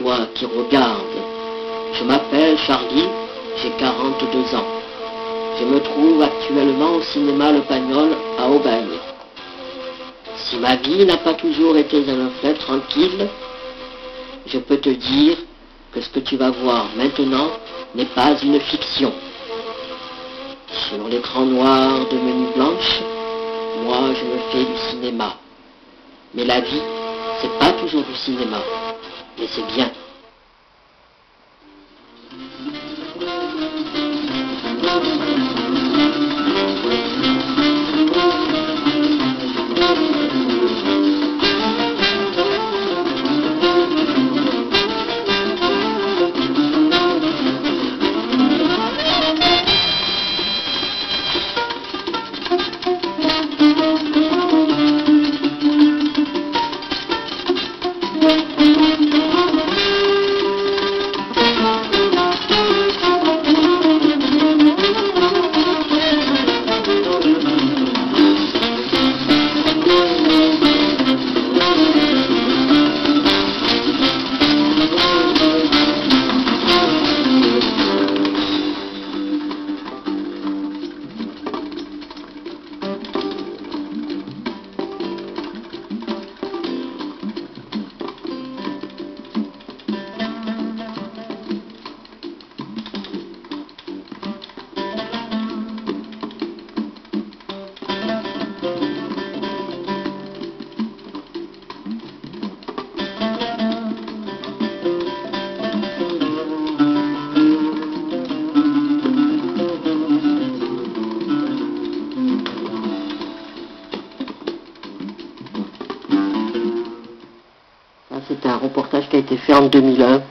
toi qui regardes. Je m'appelle Charlie, j'ai 42 ans. Je me trouve actuellement au cinéma Le Pagnol à Aubagne. Si ma vie n'a pas toujours été un fleuve tranquille, je peux te dire que ce que tu vas voir maintenant n'est pas une fiction. Sur l'écran noir de Menu Blanche, moi je me fais du cinéma. Mais la vie, c'est pas toujours du cinéma. Et c'est bien. C'est un reportage qui a été fait en 2001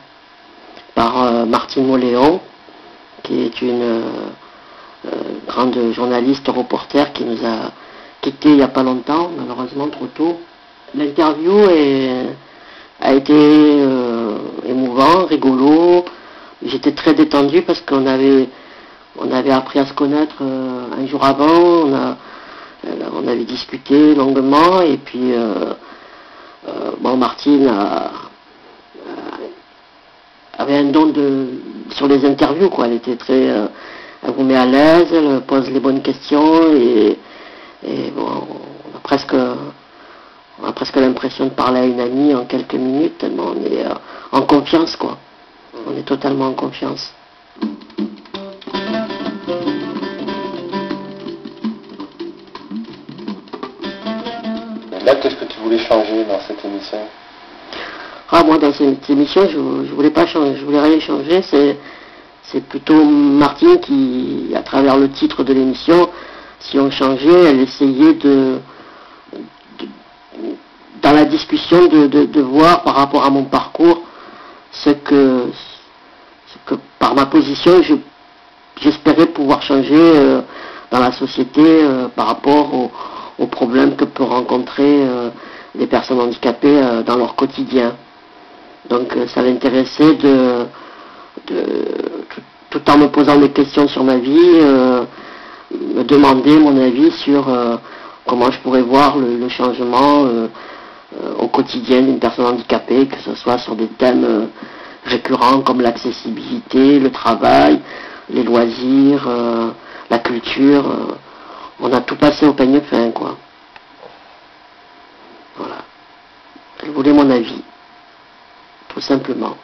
par Martine Moléon, qui est une grande journaliste reporter qui nous a quittés il n'y a pas longtemps, malheureusement trop tôt. L'interview a été émouvant, rigolo. J'étais très détendu parce qu'on avait appris à se connaître un jour avant. On avait discuté longuement et puis bon, Martine avait un don sur les interviews, quoi. Elle était très, elle vous met à l'aise, elle pose les bonnes questions et bon, on a presque l'impression de parler à une amie en quelques minutes, tellement on est en confiance, quoi. On est totalement en confiance. Là, qu'est-ce que tu voulais changer dans cette émission? Ah, moi, dans cette émission, je voulais pas changer, je voulais rien changer. C'est plutôt Martine qui, à travers le titre de l'émission, si on changeait, elle essayait dans la discussion de voir par rapport à mon parcours ce que par ma position j'espérais pouvoir changer dans la société par rapport aux problèmes que peuvent rencontrer les personnes handicapées dans leur quotidien. Donc ça m'intéressait tout en me posant des questions sur ma vie, me demander mon avis sur comment je pourrais voir le changement au quotidien d'une personne handicapée, que ce soit sur des thèmes récurrents comme l'accessibilité, le travail, les loisirs, la culture. On a tout passé au peigne fin, quoi. Voilà. Elle voulait mon avis, tout simplement.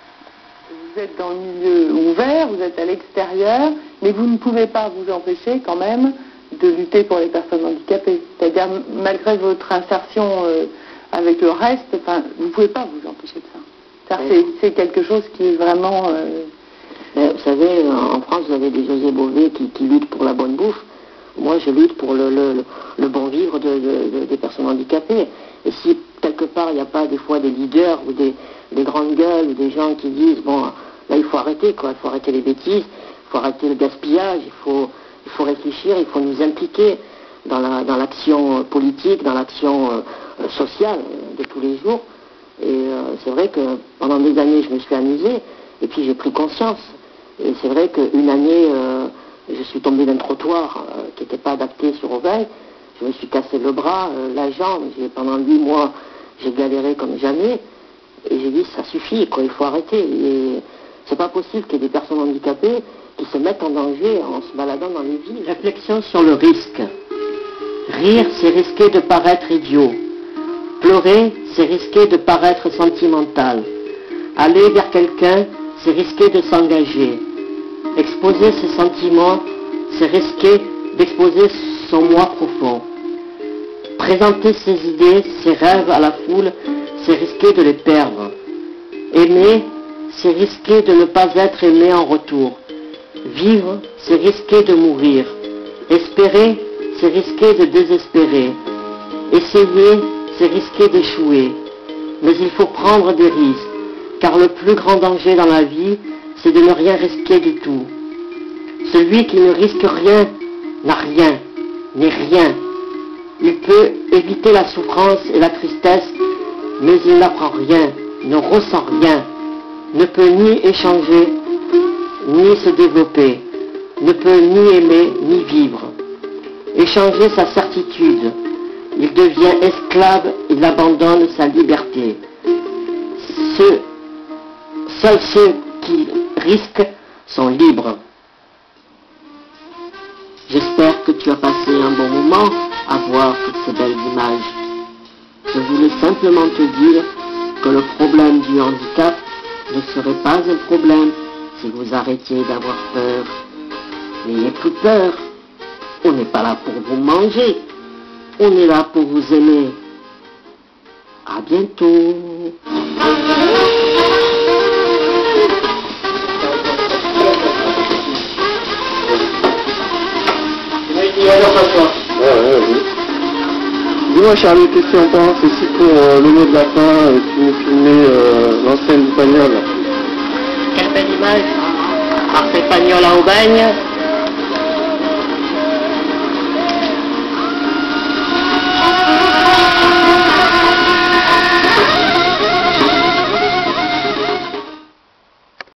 Vous êtes dans le milieu ouvert, vous êtes à l'extérieur, mais vous ne pouvez pas vous empêcher quand même de lutter pour les personnes handicapées. C'est-à-dire, malgré votre insertion avec le reste, enfin, vous ne pouvez pas vous empêcher de ça. C'est quelque chose qui est vraiment... Vous savez, en France, vous avez des José Bové qui luttent pour la bonne bouffe. Moi, je lutte pour le bon vivre des personnes handicapées. Et si, quelque part, il n'y a pas des fois des leaders ou des grandes gueules ou des gens qui disent, bon, là, il faut arrêter, quoi. Il faut arrêter les bêtises, il faut arrêter le gaspillage, il faut réfléchir, il faut nous impliquer dans l'action politique, dans l'action sociale de tous les jours. Et c'est vrai que pendant des années, je me suis amusé, et puis j'ai pris conscience. Et c'est vrai qu'une année, je suis tombé d'un trottoir qui n'était pas adapté sur Aubagne. Je me suis cassé le bras, la jambe. Pendant 8 mois, j'ai galéré comme jamais. Et j'ai dit, ça suffit, quoi, il faut arrêter. Et c'est pas possible qu'il y ait des personnes handicapées qui se mettent en danger en se baladant dans les villes. Réflexion sur le risque. Rire, c'est risquer de paraître idiot. Pleurer, c'est risquer de paraître sentimental. Aller vers quelqu'un, c'est risquer de s'engager. Exposer ses sentiments, c'est risquer d'exposer son moi profond. Présenter ses idées, ses rêves à la foule, c'est risquer de les perdre. Aimer, c'est risquer de ne pas être aimé en retour. Vivre, c'est risquer de mourir. Espérer, c'est risquer de désespérer. Essayer, c'est risquer d'échouer. Mais il faut prendre des risques, car le plus grand danger dans la vie, c'est de ne rien risquer du tout. Celui qui ne risque rien n'a rien, n'est rien. Il peut éviter la souffrance et la tristesse, mais il n'apprend rien, ne ressent rien, ne peut ni échanger, ni se développer, ne peut ni aimer, ni vivre. Échanger sa certitude, il devient esclave, il abandonne sa liberté. Seuls ceux qui risquent sont libres. J'espère que tu as passé un bon moment à voir toutes ces belles images. Je voulais simplement te dire que le problème du handicap ne serait pas un problème si vous arrêtiez d'avoir peur. N'ayez plus peur. On n'est pas là pour vous manger. On est là pour vous aimer. À bientôt. Dis-moi Charlie, qu'est-ce que tu en penses aussi pour le mot de la fin, tu nous filmais l'ancienne Pagnole. Quelle belle image. Après Pagnole à Aubagne,